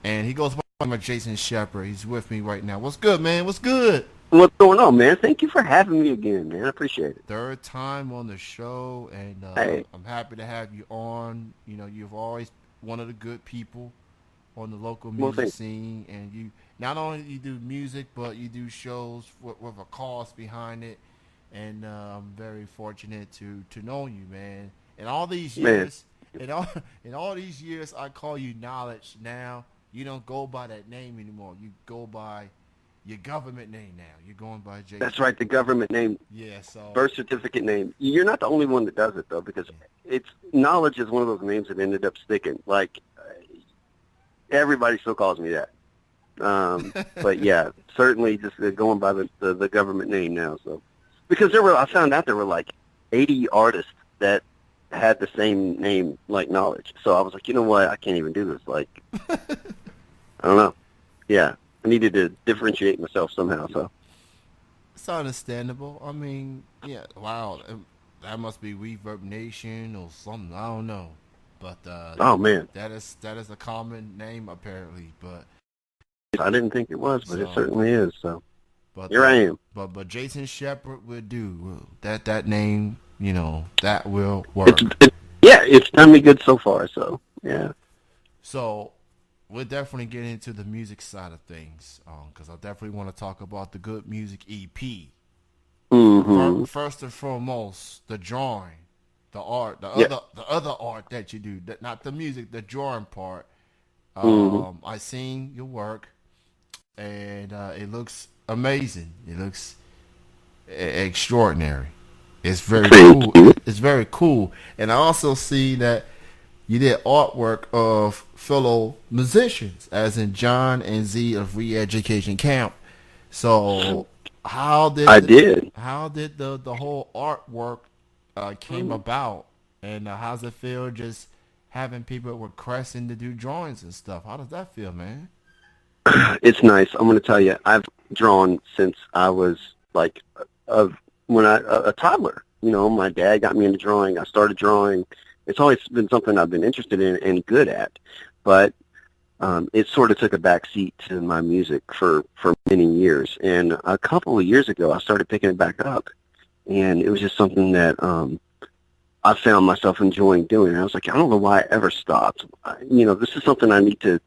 and he goes by Jason Shepard. He's with me right now. What's good, man? What's good? What's going on, man? Thank you for having me again, man. I appreciate it. Third time on the show, and Hey, I'm happy to have you on. You know, you've always one of the good people on the local well, music thank scene, and you not only you do music, but you do shows with a cause behind it. And I'm very fortunate to know you, man. In all these man. years, in all in all these years, I call you Knowledge. Now you don't go by that name anymore. You go by your government name now. You're going by That's Jason. right, the government name, Yeah. So birth certificate name. You're not the only one that does it though, because it's knowledge is one of those names that ended up sticking. Like everybody still calls me that. But yeah, certainly just going by the government name now. So because I found out there were like 80 artists that had the same name like knowledge. So I was like, you know what? I can't even do this. Like, I don't know. Yeah, I needed to differentiate myself somehow. So, it's understandable. I mean, yeah. Wow. That must be Reverb Nation or something. I don't know, but oh man, that is a common name apparently. But I didn't think it was, but it so certainly is. So but here I am. Jason Shepard will do that name. You know that will It's work. yeah, it's done me good so far. So yeah. So we'll definitely get into the music side of things, because I definitely want to talk about the Good Music EP. Mm-hmm. First and foremost, the drawing, the art, Yeah. the other art that you do, not the music, the drawing part. Mm-hmm. I seen your work, and it looks amazing. It looks extraordinary. It's very Thank cool. you. It's very cool, and I also see that you did artwork of fellow musicians, as in John and Z of Re-Education Camp. So I did. how did the whole artwork came about, and how's it feel just having people requesting to do drawings and stuff? How does that feel, man? It's nice. I'm going to tell you, I've drawn since I was like of when a toddler. You know, my dad got me into drawing. I started drawing. It's always been something I've been interested in and good at, but it sort of took a back seat to my music for many years. And a couple of years ago, I started picking it back up, and it was just something that I found myself enjoying doing. And I was like, I don't know why I ever stopped. You know, this is something I need to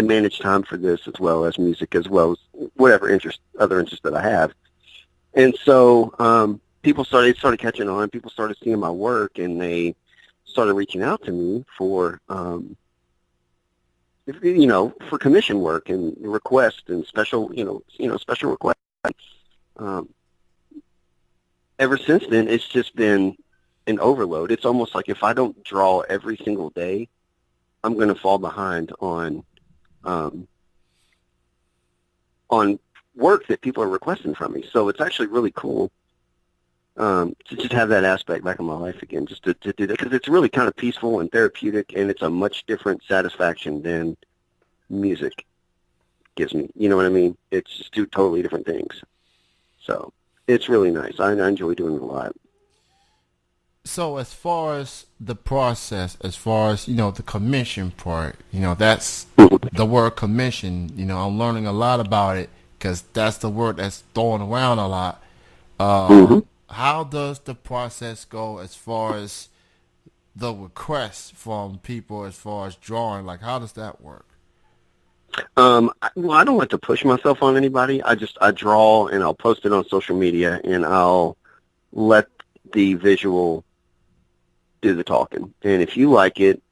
manage time for this as well as music, as well as whatever other interest that I have. And so started catching on. People started seeing my work, and they started reaching out to me for, for commission work and requests and special requests. Um, Ever since then, it's just been an overload. It's almost like if I don't draw every single day, I'm going to fall behind um, on work that people are requesting from me. So it's actually really cool to just have that aspect back in my life again, just to do that, because it's really kind of peaceful and therapeutic, and it's a much different satisfaction than music gives me. You know what I mean? It's just two totally different things. So it's really nice. I enjoy doing it a lot. So as far as the process, as far as the commission part, that's the word commission. I'm learning a lot about it because that's the word that's thrown around a lot. Mm-hmm. How does the process go as far as the requests from people as far as drawing? Like, how does that work? Well, I don't like to push myself on anybody. I draw and I'll post it on social media, and I'll let the visual do the talking. And if you like it,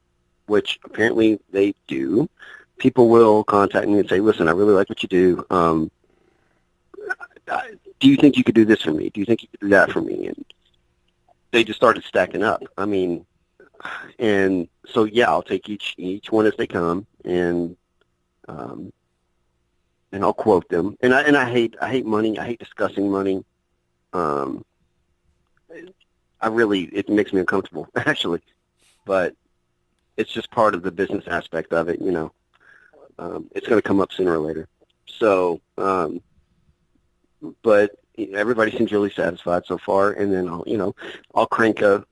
which apparently they do, people will contact me and say, listen, I really like what you do. Do you think you could do this for me? Do you think you could do that for me? And they just started stacking up. I mean, and so, yeah, I'll take each one as they come, um, and I'll quote them. And I hate money. I hate discussing money. Um, it makes me uncomfortable, actually, but it's just part of the business aspect of it, It's going to come up sooner or later. So, but everybody seems really satisfied so far, and then I'll crank a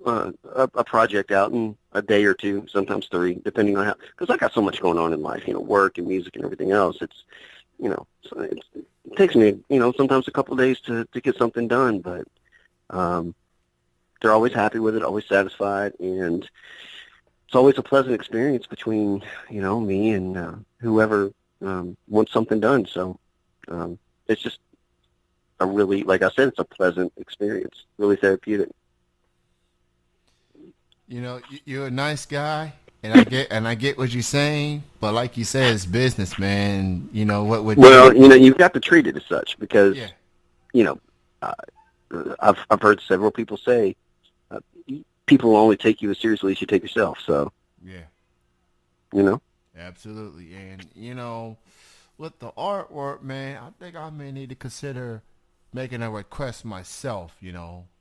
project out in a day or two, sometimes 3, depending on how, because I got so much going on in life, work and music and everything else. It's so it takes me sometimes a couple of days to get something done, but they're always happy with it, always satisfied, and it's always a pleasant experience between me and whoever wants something done. So it's just a really, like I said, it's a pleasant experience, really therapeutic. You're a nice guy, and I get what you're saying, but like you said, it's business, man. What would well, you've got to treat it as such because uh, I've heard several people say people will only take you as seriously as you take yourself. So yeah, absolutely, and with the artwork, man, I think I may need to consider making a request myself. I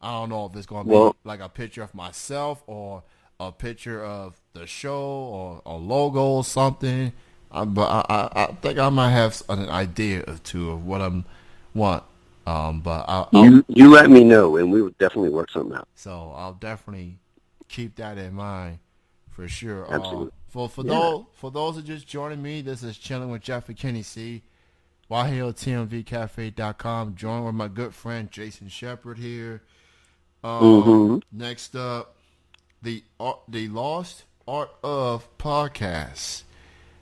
don't know if it's going to be like a picture of myself or a picture of the show or a logo or something. But I think I might have an idea or two of what I want. But you let me know, and we would definitely work something out. So I'll definitely keep that in mind for sure. Absolutely. For those who just joining me, this is Chilling with Jeff and Kenny C. WildHillTMVCafe.com. Joined with my good friend Jason Shepard here. Next up, the Lost Art of Podcasts.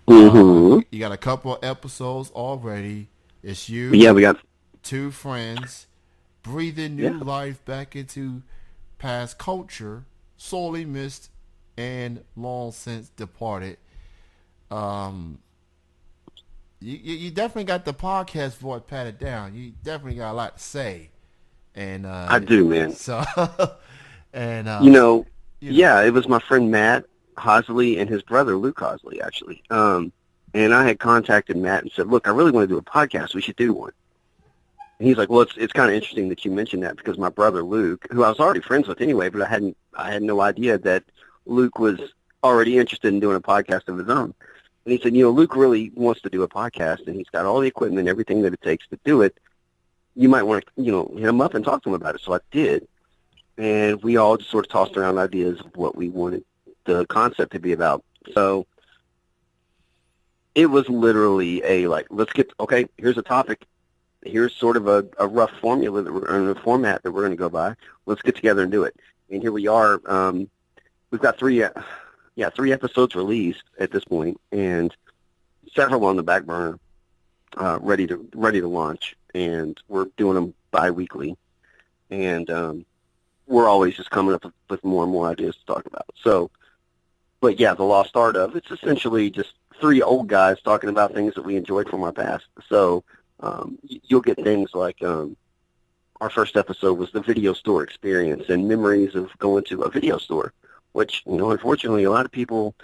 You got a couple of episodes already. It's you. Yeah, we got 2 friends breathing new life back into past culture, sorely missed and long since departed. You definitely got the podcast voice patted down. You definitely got a lot to say, and I do, man. So, and yeah, it was my friend Matt Hosley and his brother Luke Hosley, actually. And I had contacted Matt and said, "Look, I really want to do a podcast. We should do one." And he's like, "Well, it's kind of interesting that you mentioned that because my brother Luke, who I was already friends with anyway, but I had no idea that Luke was already interested in doing a podcast of his own." And he said, "Luke really wants to do a podcast, and he's got all the equipment and everything that it takes to do it. You might want to, hit him up and talk to him about it." So I did. And we all just sort of tossed around ideas of what we wanted the concept to be about. So it was literally here's a topic. Here's sort of a rough formula a format that we're going to go by. Let's get together and do it. And here we are. We've got 3 episodes released at this point, and several on the back burner, ready to launch. And we're doing them bi-weekly, and we're always just coming up with more and more ideas to talk about. So, but yeah, the Lost Art of, it's essentially just 3 old guys talking about things that we enjoyed from our past. So you'll get things like our first episode was the video store experience and memories of going to a video store, which, unfortunately, a lot of people,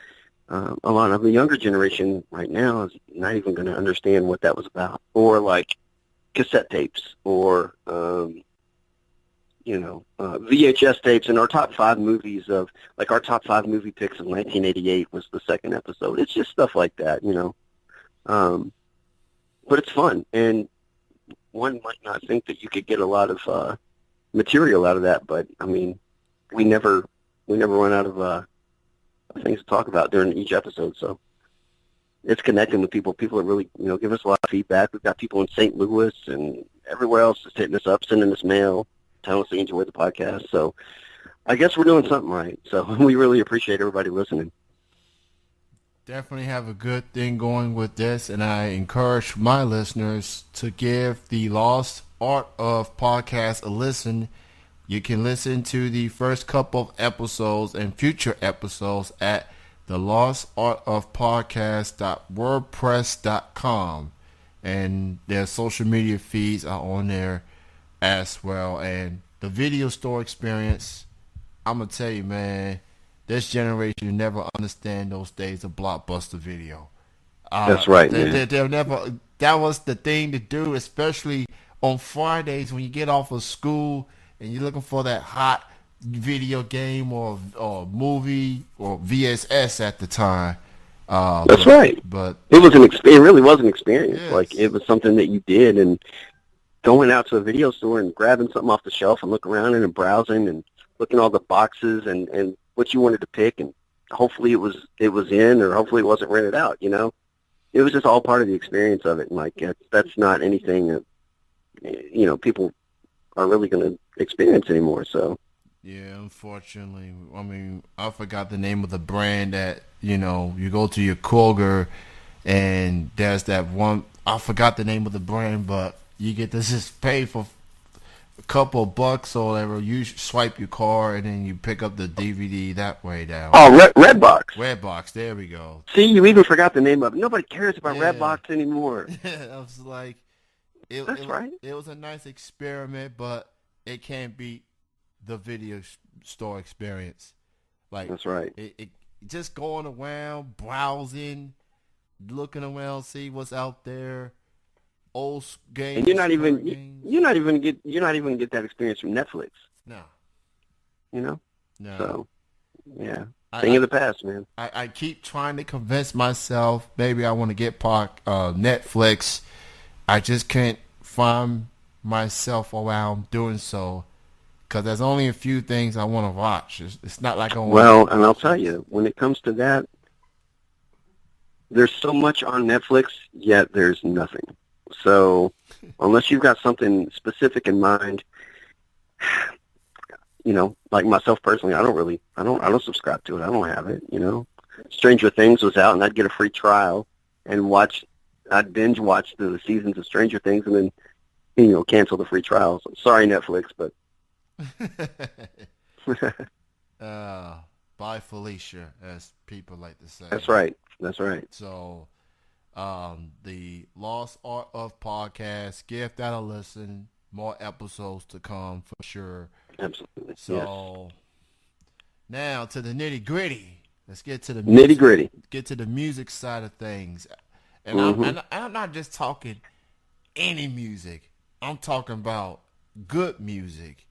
a lot of the younger generation right now is not even going to understand what that was about. Or like cassette tapes or, VHS tapes, and our top 5 movies of, like our top 5 movie picks of 1988 was the second episode. It's just stuff like that, but it's fun, and one might not think that you could get a lot of material out of that, but I mean, we never run out of things to talk about during each episode. So it's connecting with people. People are really, giving us a lot of feedback. We've got people in St. Louis and everywhere else just hitting us up, sending us mail, telling us they enjoy the podcast. So I guess we're doing something right. So we really appreciate everybody listening. Definitely have a good thing going with this, and I encourage my listeners to give the Lost Art of Podcast a listen. You can listen to the first couple of episodes and future episodes at the lostartofpodcast.wordpress.com, and their social media feeds are on there as well. And the video store experience, I'm gonna tell you, man, this generation never understand those days of Blockbuster video. That's right, man. They'll never. That was the thing to do, especially on Fridays when you get off of school and you're looking for that hot video game or movie or VSS at the time. That's right. But it was it really was an experience. Yes. Like, it was something that you did, and going out to a video store and grabbing something off the shelf and looking around and browsing and looking at all the boxes and what you wanted to pick, and hopefully it was in, or hopefully it wasn't rented out. You know, it was just all part of the experience of it. And like that's not anything that people are really going to experience anymore. So Yeah, unfortunately. I mean, I forgot the name of the brand that, you go to your Kroger and there's that one, I forgot the name of the brand, but you get to just pay for a couple of bucks or whatever. You swipe your card and then you pick up the DVD that way down. oh, Redbox. Redbox, there we go. See, you even forgot the name of it. Nobody cares about Yeah. Redbox anymore. I was like, That's right. It was a nice experiment, but it can't beat the video store experience. Like, That's right. It just going around, browsing, looking around, see what's out there, old games. And you're not even games. get that experience from Netflix. No, You know. no. So yeah, I- thing I- of the past, man. I keep trying to convince myself, maybe I want to get Netflix. I just can't find myself around doing so because there's only a few things I want to watch. It's not like I want. Well, and I'll tell you, when it comes to that, there's so much on Netflix, yet there's nothing. So unless you've got something specific in mind, like myself personally, I don't subscribe to it. I don't have it. Stranger Things was out, and I'd get a free trial and I'd binge watch the seasons of Stranger Things, and then cancel the free trial. So, sorry, Netflix, but By Felicia, as people like to say. That's right. That's right. So, the Lost Art of Podcast, give that a listen. More episodes to come for sure. Absolutely. So, now to the nitty gritty. Let's get to the Nitty gritty. Get to the music side of things, and I'm not just talking any music. I'm talking about good music.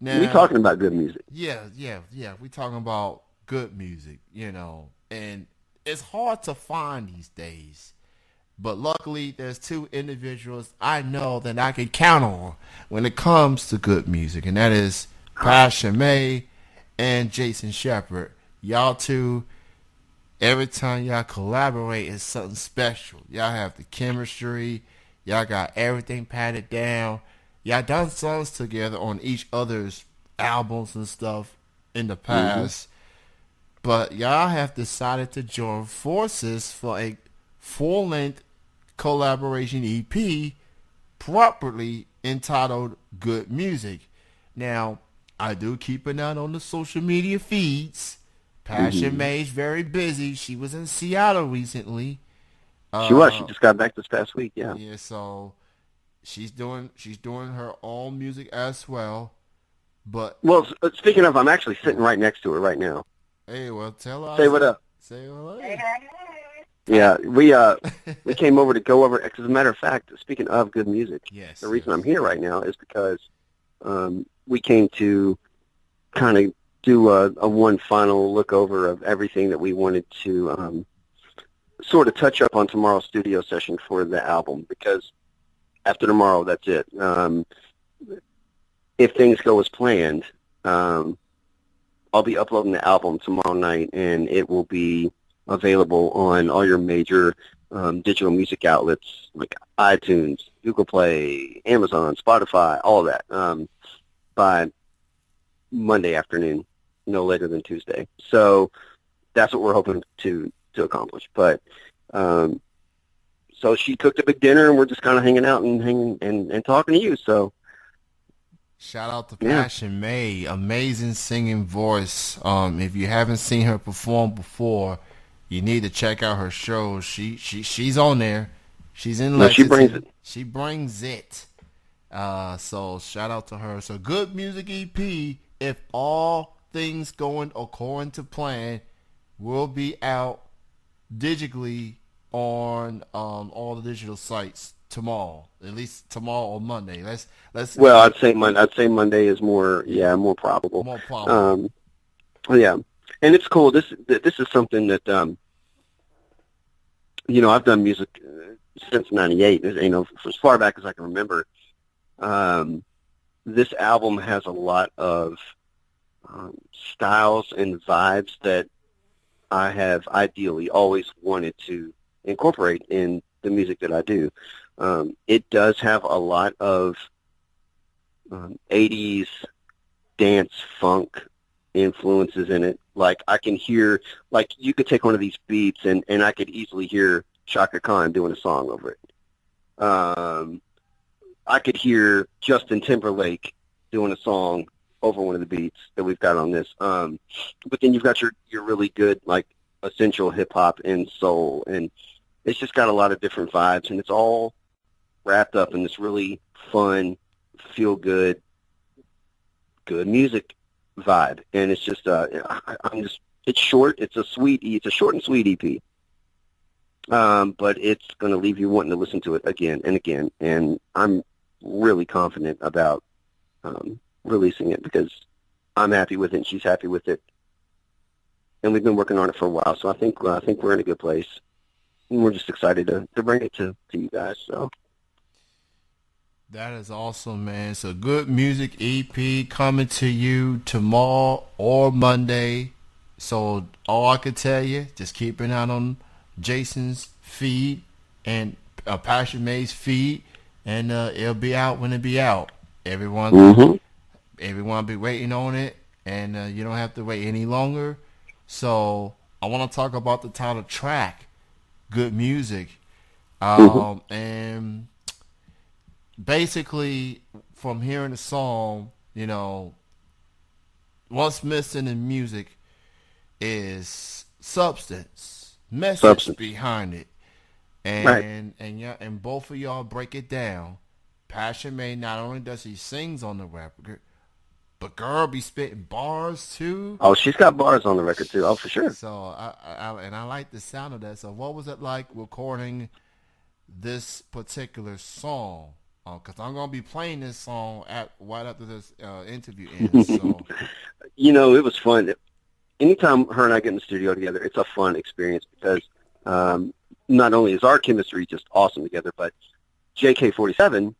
Now, We talking about good music. yeah. We talking about good music, and it's hard to find these days. But luckily, there's two individuals I know that I can count on when it comes to good music, and that is Passion May and Jason Shepard. Y'all two, every time y'all collaborate, it's something special. Y'all have the chemistry. Y'all got everything patted down. Y'all done songs together on each other's albums and stuff in the past. But y'all have decided to join forces for a full-length collaboration EP properly entitled Good Music. Now, I do keep an eye on the social media feeds. Passion May's very busy. She was in Seattle recently. She was. She just got back this past week. Yeah. Yeah, so she's doing her own music as well. But Well, speaking of, I'm actually sitting right next to her right now. hey, well, tell her. Say what up. Say hello. Yeah, we came over to go over. As a matter of fact, speaking of good music, Yes. the reason I'm here right now is because we came to kind of do a one final look over of everything that we wanted to sort of touch up on tomorrow's studio session for the album, because after tomorrow, that's it. If things go as planned, I'll be uploading the album tomorrow night, and it will be available on all your major digital music outlets like iTunes, Google Play, Amazon, Spotify, all of that by Monday afternoon, no later than Tuesday. So that's what we're hoping to accomplish. But so she cooked a big dinner, and we're just kind of hanging out and talking to you. So Shout out to Yeah. Passion May, amazing singing voice. If you haven't seen her perform before, you need to check out her show. She's on there. She's in No, she Lexington. brings it. She brings it. So shout out to her. So Good Music EP, if all things going according to plan, will be out digitally on all the digital sites tomorrow. At least tomorrow or Monday. Let's Well, I'd say Monday is more probable. more probable. Yeah, and it's cool. This is something that I've done music since '98. For as far back as I can remember, Um, this album has a lot of styles and vibes that I have ideally always wanted to incorporate in the music that I do. It does have a lot of 80s dance funk influences in it. Like I can hear, like you could take one of these beats and I could easily hear Shaka Khan doing a song over it. I could hear Justin Timberlake doing a song over one of the beats that we've got on this. But then you've got your really good like essential hip hop and soul, and it's just got a lot of different vibes, and it's all wrapped up in this really fun, feel good music vibe. And it's just it's short. It's a short and sweet EP. But it's going to leave you wanting to listen to it again and again. And I'm really confident about releasing it because I'm happy with it and she's happy with it. And we've been working on it for a while, so I think we're in a good place. And we're just excited to bring it to you guys. So That is awesome, man. It's a good music EP coming to you tomorrow or Monday. So all I could tell you, just keep an eye on Jason's feed and Passion May's feed, and it'll be out when it be out. mm-hmm. Everyone be waiting on it, and you don't have to wait any longer. So I want to talk about the title track, "Good Music," Mm-hmm. and basically from hearing the song, what's missing in music is substance, message Substance. behind it, Right. and both of y'all break it down. Passion May, not only does he sings on the record, but girl be spitting bars too. Oh, she's got bars on the record too. Oh, for sure. So I like the sound of that. So what was it like recording this particular song? Because I'm gonna be playing this song right after this interview ends. So It was fun. Anytime her and I get in the studio together, it's a fun experience because not only is our chemistry just awesome together, but JK47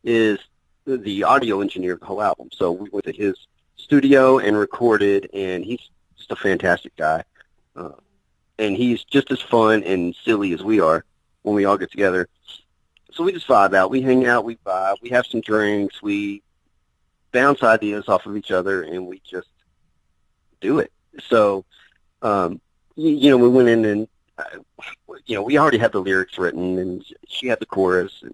is the audio engineer of the whole album. So we went to his studio and recorded, and he's just a fantastic guy. Uh, and he's just as fun and silly as we are when we all get together. So we just vibe out. We hang out. We vibe. We have some drinks. We bounce ideas off of each other, and we just do it. So, we went in and, we already had the lyrics written, and she had the chorus, and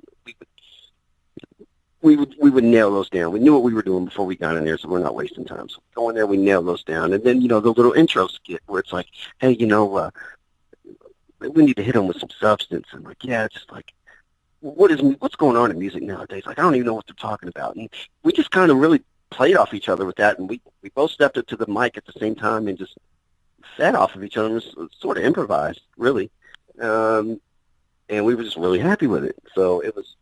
we would nail those down. We knew what we were doing before we got in there, so we're not wasting time. So we go in there, we nail those down, and then the little intro skit where it's like, hey, we need to hit them with some substance. And like, yeah, it's just like, what's going on in music nowadays? Like, I don't even know what they're talking about. And we just kind of really played off each other with that, and we both stepped up to the mic at the same time and just fed off of each other and just sort of improvised, really. And we were just really happy with it. So it was,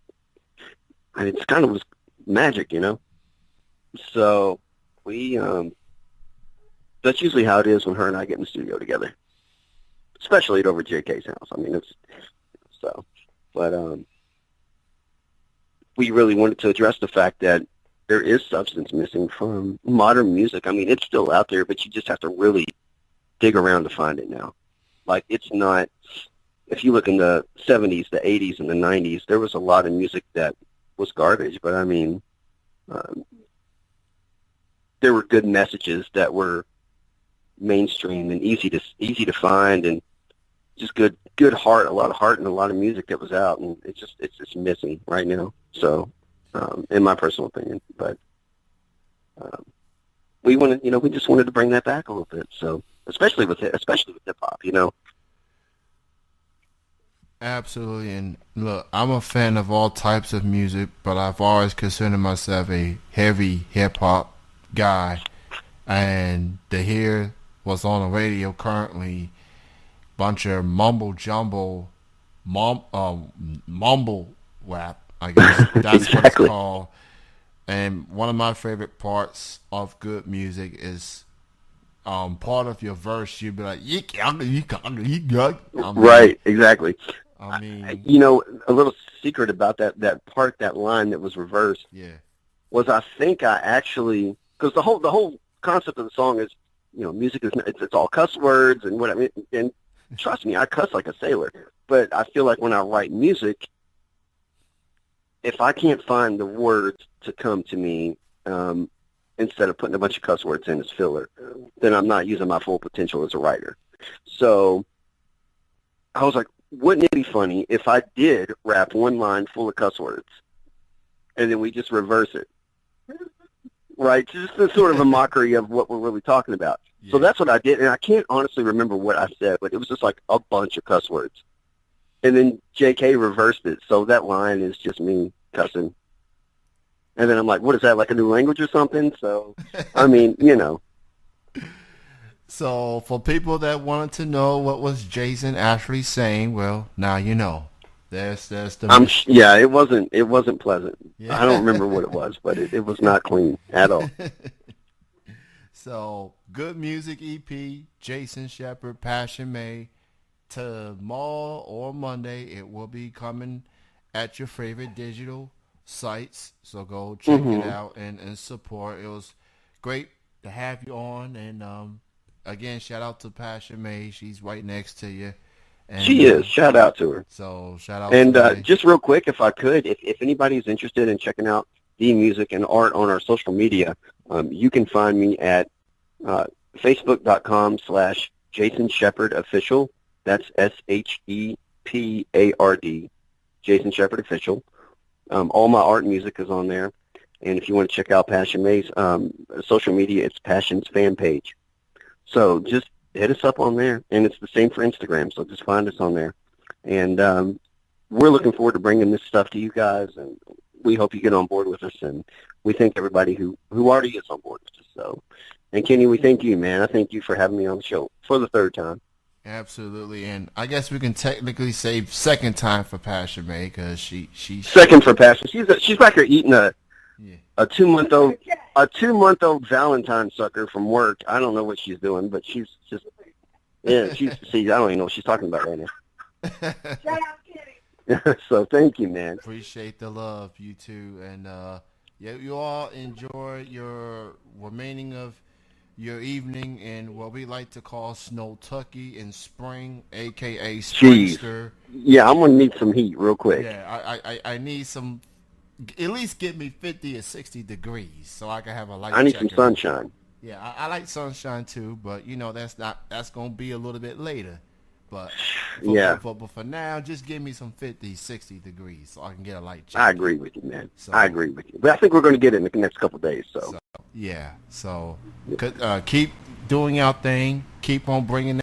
it's kind of was magic, So we, that's usually how it is when her and I get in the studio together, especially at over JK's house. I mean, but we really wanted to address the fact that there is substance missing from modern music. I mean, it's still out there, but you just have to really dig around to find it now. Like, it's not, if you look in the 70s, the 80s, and the 90s, there was a lot of music that was garbage, but I mean, there were good messages that were mainstream and easy to find, and just good heart, a lot of heart, and a lot of music that was out, and it's just missing right now. So, in my personal opinion, but we just wanted to bring that back a little bit. So, especially with hip hop, absolutely. And look, I'm a fan of all types of music, but I've always considered myself a heavy hip hop guy. And to hear what's on the radio currently, bunch of mumble jumble, mumble rap, I guess that's what it's Exactly. called. And one of my favorite parts of good music is part of your verse. You'd be like, I mean, Right, exactly. I mean, You know, a little secret about that line that was reversed yeah, was I think I actually, because the whole concept of the song is, you know, music is it's all cuss words and what I mean, and trust me, I cuss like a sailor. But I feel like when I write music, if I can't find the words to come to me, instead of putting a bunch of cuss words in as filler, then I'm not using my full potential as a writer. So I was like, wouldn't it be funny if I did rap one line full of cuss words, and then we just reverse it, right? Just a sort of a mockery of what we're really talking about. yeah. So that's what I did, and I can't honestly remember what I said, but it was just like a bunch of cuss words. And then JK reversed it, so that line is just me cussing. And then I'm like, what is that, like a new language or something? So, I mean, you know. So for people that wanted to know what was Jason actually saying, well, now you know. There's the Yeah, it wasn't pleasant. Yeah. I don't remember what it was, but it was not clean at all. So good music EP, Jason Shepard, Passion May. Tomorrow or Monday, it will be coming at your favorite digital sites. So go check it out and support. It was great to have you on. And again, shout out to Passion May. She's right next to you. And, She is. Shout out to her. So shout out And to May. just real quick, if I could, if anybody's interested in checking out the music and art on our social media, you can find me at facebook.com/Jason Shepard Official. That's SHEPARD, Jason Shepard Official. All my art and music is on there. And if you want to check out Passion May's social media, it's Passion's fan page. So just hit us up on there. And it's the same for Instagram, so just find us on there. And we're looking forward to bringing this stuff to you guys, and we hope you get on board with us. And we thank everybody who already gets on board with us. So, and Kenny, we thank you, man. I thank you for having me on the show for the third time. Absolutely, and I guess we can technically say second time for Passion May because she's Second for Passion. She's back here eating a yeah. 2-month-old Valentine sucker from work. I don't know what she's doing, but she's just see, I don't even know what she's talking about right now. Shout out, Kenny. So thank you, man. Appreciate the love, you two, and yeah, you all enjoy your remaining of your evening in what we like to call Snowtucky in spring, aka Springster. Yeah, I'm gonna need some heat real quick. Yeah, I need some. At least get me 50 or 60 degrees so I can have a light. I need some jacket. sunshine. Yeah, I like sunshine too, but you know that's gonna be a little bit later. But for now, just give me some 50, 60 degrees so I can get a light jacket. I agree with you, man. So, I agree with you. But I think we're going to get it in the next couple of days. So yeah, so keep doing your thing. Keep on bringing